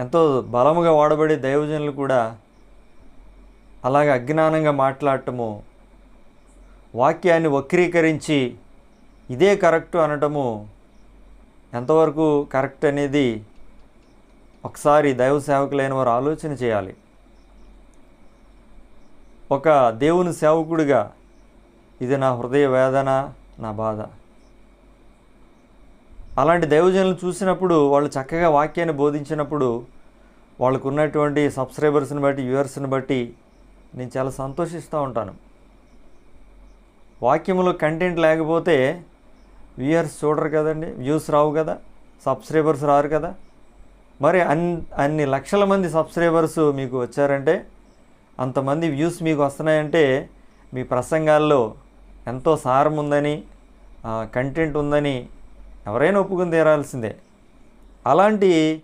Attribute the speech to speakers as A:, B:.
A: ఎంతో బలముగా వాడబడే దైవజనులు కూడా అలాగే అజ్ఞానంగా మాట్లాడటము, వాక్యాన్ని వక్రీకరించి ఇదే కరెక్టు అనటము ఎంతవరకు కరెక్ట్ అనేది ఒకసారి దైవ సేవకులైన వారు ఆలోచన చేయాలి. ఒక దేవుని సేవకుడిగా ఇది నా హృదయ వేదన, నా బాధ. అలాంటి దైవజనులు చూసినప్పుడు వాళ్ళు చక్కగా వాక్యాన్ని బోధించినప్పుడు వాళ్ళకు ఉన్నటువంటి సబ్స్క్రైబర్స్ని బట్టి, వ్యూవర్స్ని బట్టి నేను చాలా సంతోషిస్తూ ఉంటాను. వాక్యంలో కంటెంట్ లేకపోతే వ్యూయర్స్ చూడరు కదండి, వ్యూస్ రావు కదా, సబ్స్క్రైబర్స్ రారు కదా. మరి అన్ని లక్షల మంది సబ్స్క్రైబర్స్ మీకు వచ్చారంటే, అంతమంది వ్యూస్ మీకు వస్తున్నాయంటే మీ ప్రసంగాల్లో ఎంతో సారం ఉందని, కంటెంట్ ఉందని ఎవరైనా ఒప్పుకుని తీరాల్సిందే. అలాంటి